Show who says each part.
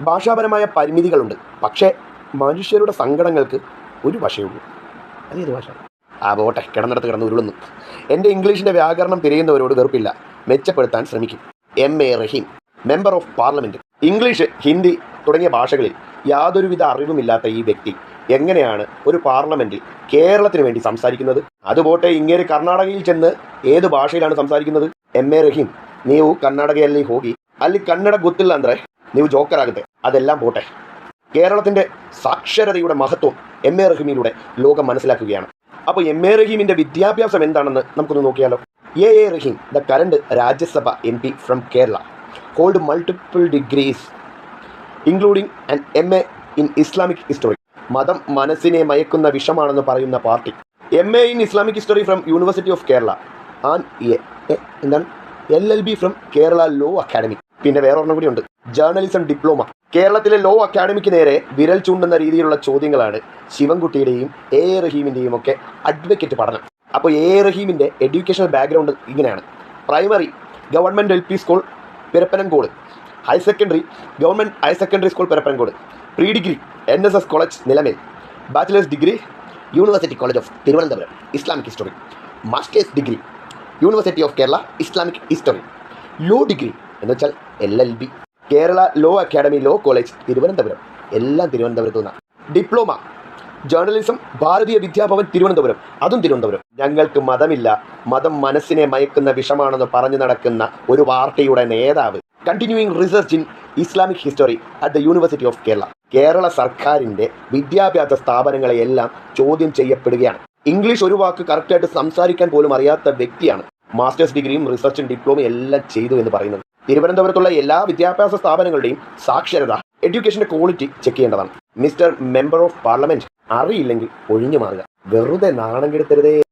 Speaker 1: ഭാഷാപരമായ പരിമിതികളുണ്ട്, പക്ഷേ മനുഷ്യരുടെ സങ്കടങ്ങൾക്ക് ഒരു ഭാഷയുള്ളൂ. അതേത് ഭാഷ? പോട്ടെ, കിടന്നിടത്ത് കിടന്ന് ഉരുളുന്നു. എൻ്റെ ഇംഗ്ലീഷിൻ്റെ വ്യാകരണം തിരയുന്നവരോട് വെറുപ്പില്ല, മെച്ചപ്പെടുത്താൻ ശ്രമിക്കും. MA Rahim, member of parliament. English, Hindi തുടങ്ങിയ ഭാഷകളിൽ യാതൊരുവിധ അറിവുമില്ലാത്ത ഈ വ്യക്തി എങ്ങനെയാണ് ഒരു പാർലമെൻറ്റിൽ കേരളത്തിന് വേണ്ടി സംസാരിക്കുന്നത്? അതുപോട്ടെ, ഇങ്ങേര് കർണാടകയിൽ ചെന്ന് ഏത് ഭാഷയിലാണ് സംസാരിക്കുന്നത്? MA റഹീം, ನೀವು ಕರ್ನಾಟಕದಲ್ಲಿ ಹೋಗಿ ಅಲ್ಲಿ ಕನ್ನಡ ಗೊತ್ತಿಲ್ಲ ಅಂದರೆ ನೀವು ಜೋಕರ್ ಆಗುತ್ತೆ. അതെല്ലാം പോട്ടെ, കേരളത്തിൻ്റെ സാക്ഷരതയുടെ മഹത്വം MA റഹീമിലൂടെ ലോകം മനസ്സിലാക്കുകയാണ്. അപ്പോൾ MA റഹീമിൻ്റെ വിദ്യാഭ്യാസം എന്താണെന്ന് നമുക്കൊന്ന് നോക്കിയാലോ. AA Rahim, the current Rajya Sabha MP from Kerala, hold multiple degrees including an MA in Islamic history. മതം മനസ്സിനെ മയക്കുന്ന വിഷമാണെന്ന് പറയുന്ന party. MA in Islamic history from university of Kerala and എന്താണ് LLB from Kerala law academy. പിന്നെ വേറെ ഒരെണ്ണം കൂടി ഉണ്ട്, ജേർണലിസം ഡിപ്ലോമ. കേരളത്തിലെ ലോ അക്കാഡമിക്ക് നേരെ വിരൽ ചൂണ്ടുന്ന രീതിയിലുള്ള ചോദ്യങ്ങളാണ് ശിവൻകുട്ടിയുടെയും AA റഹീമിൻ്റെയും ഒക്കെ അഡ്വക്കേറ്റ് പഠനം. അപ്പോൾ AA റഹീമിൻ്റെ എഡ്യൂക്കേഷണൽ ബാക്ക്ഗ്രൗണ്ട് ഇങ്ങനെയാണ്. Primary government LP school Perappanamcode, higher secondary government higher secondary school Perappanamcode, pre degree NSS college Nilamel, bachelors degree university college of Thiruvananthapuram Islamic history, masters degree university of Kerala Islamic history, law degree എന്ന് വെച്ചാൽ LLB Kerala law academy law college Thiruvananthapuram, എല്ലാം തിരുവനന്തപുരത്തു നിന്നാണ്. Diploma journalism Bharatiya Vidya Bhavan Thiruvananthapuram, അതും തിരുവനന്തപുരം. ഞങ്ങൾക്ക് മതമില്ല, മതം മനസ്സിനെ മയക്കുന്ന വിഷമാണെന്ന് പറഞ്ഞു നടക്കുന്ന ഒരു പാർട്ടിയുടെ നേതാവ് continuing research in Islamic history at the university of Kerala. Kerala സർക്കാരിൻ്റെ വിദ്യാഭ്യാസ സ്ഥാപനങ്ങളെയെല്ലാം ചോദ്യം ചെയ്യപ്പെടുകയാണ്. ഇംഗ്ലീഷ് ഒരു വാക്ക് കറക്റ്റായിട്ട് സംസാരിക്കാൻ പോലും അറിയാത്ത വ്യക്തിയാണ് മാസ്റ്റേഴ്സ് ഡിഗ്രിയും റിസർച്ചും ഡിപ്ലോമയും എല്ലാം ചെയ്തു എന്ന് പറയുന്നത്. തിരുവനന്തപുരത്തുള്ള എല്ലാ വിദ്യാഭ്യാസ സ്ഥാപനങ്ങളുടെയും സാക്ഷരത, എഡ്യൂക്കേഷൻ്റെ ക്വാളിറ്റി ചെക്ക് ചെയ്യേണ്ടതാണ്. മിസ്റ്റർ മെമ്പർ ഓഫ് പാർലമെൻറ്റ്, അറിയില്ലെങ്കിൽ ഒഴിഞ്ഞു മാറുക, വെറുതെ നാണം കെടുത്തരുതേ.